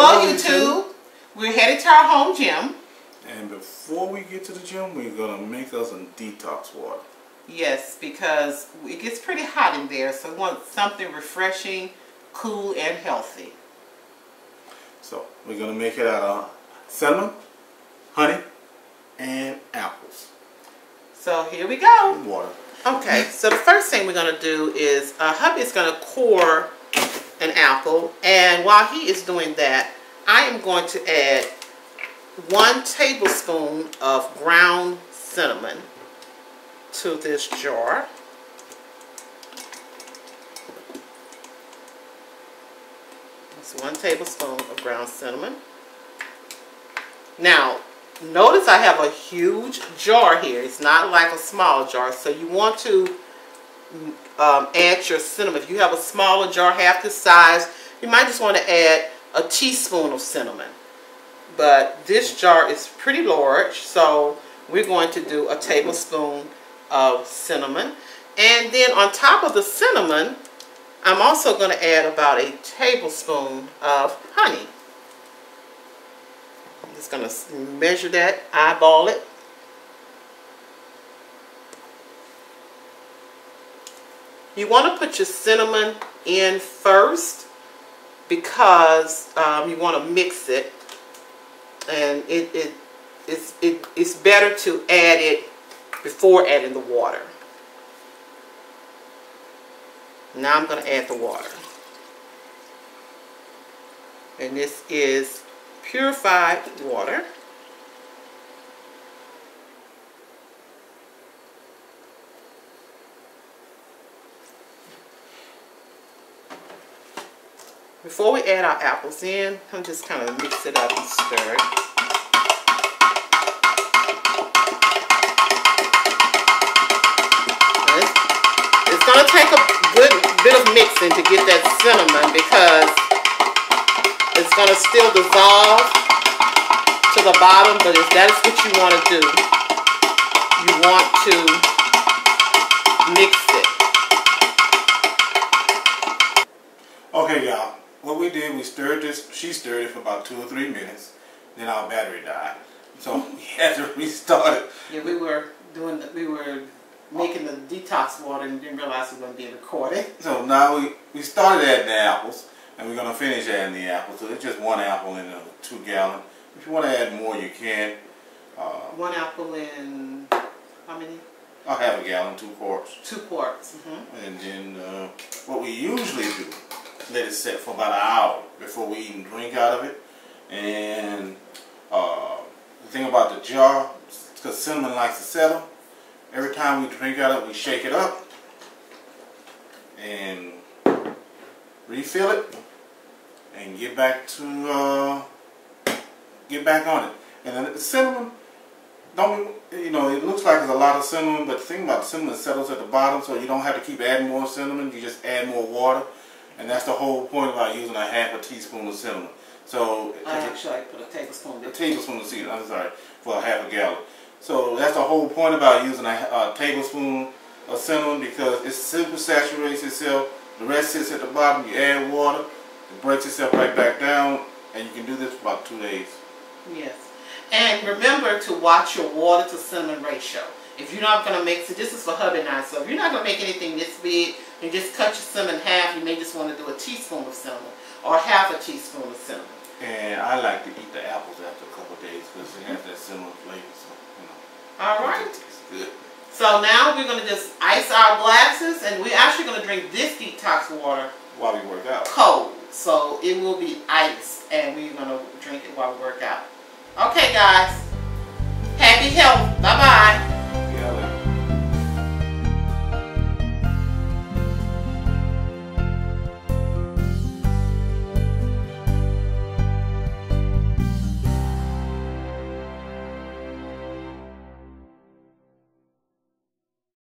Hello YouTube. We're headed to our home gym. And before we get to the gym, we're going to make us some detox water. Yes, because it gets pretty hot in there, so we want something refreshing, cool, and healthy. So we're going to make it out of cinnamon, honey, and apples. So here we go. Water. Okay, so the first thing we're going to do is, hubby is going to core an apple, and while he is doing that, I am going to add 1 tablespoon of ground cinnamon to this jar. That's 1 tablespoon of ground cinnamon. Now, notice I have a huge jar here. It's not like a small jar, so you want to add your cinnamon. If you have a smaller jar, half the size, you might just want to add a teaspoon of cinnamon. But this jar is pretty large, so we're going to do a tablespoon of cinnamon. And then on top of the cinnamon, I'm also going to add about a tablespoon of honey. I'm just going to measure that, eyeball it. You want to put your cinnamon in first because you want to mix it, and it's better to add it before adding the water. Now I'm going to add the water, and this is purified water. Before we add our apples in, I'm just kind of mix it up and stir it. It's going to take a good bit of mixing to get that cinnamon, because it's going to still dissolve to the bottom, but if that's what you want to do, you want to mix it. Okay, y'all. What we did, we stirred this, she stirred it for about 2 or 3 minutes. Then our battery died. So we had to restart it. Yeah, we were making the detox water and didn't realize we were going to be recording. So now we started adding the apples, and we're going to finish adding the apples. So it's just 1 apple in a 2 gallon. If you want to add more, you can. 1 apple in how many? I'll have a gallon, 2 quarts. 2 quarts. Mm-hmm. And then what we usually do, let it set for about an hour before we even drink out of it. And the thing about the jar, because cinnamon likes to settle, every time we drink out of it, we shake it up and refill it and get back on it. And then the cinnamon, it looks like there's a lot of cinnamon, but the thing about the cinnamon, it settles at the bottom, so you don't have to keep adding more cinnamon. You just add more water. And that's the whole point about using a half a teaspoon of cinnamon. So I actually put a tablespoon. A tablespoon of cinnamon, I'm sorry, for a half a gallon. So that's the whole point about using a tablespoon of cinnamon, because it super saturates itself. The rest sits at the bottom. You add water, it breaks itself right back down, and you can do this for about 2 days. Yes. And remember to watch your water to cinnamon ratio. If you're not going to mix it, this is for hubby and I, so if you're not going to make anything this big, you just cut your cinnamon in half. You may just want to do a teaspoon of cinnamon or half a teaspoon of cinnamon. And I like to eat the apples after a couple of days because it has that cinnamon flavor. So, all right. It's good. So now we're going to just ice our glasses, and we're actually going to drink this detox water while we work out. Cold. So it will be iced, and we're going to drink it while we work out. Okay, guys. Happy health.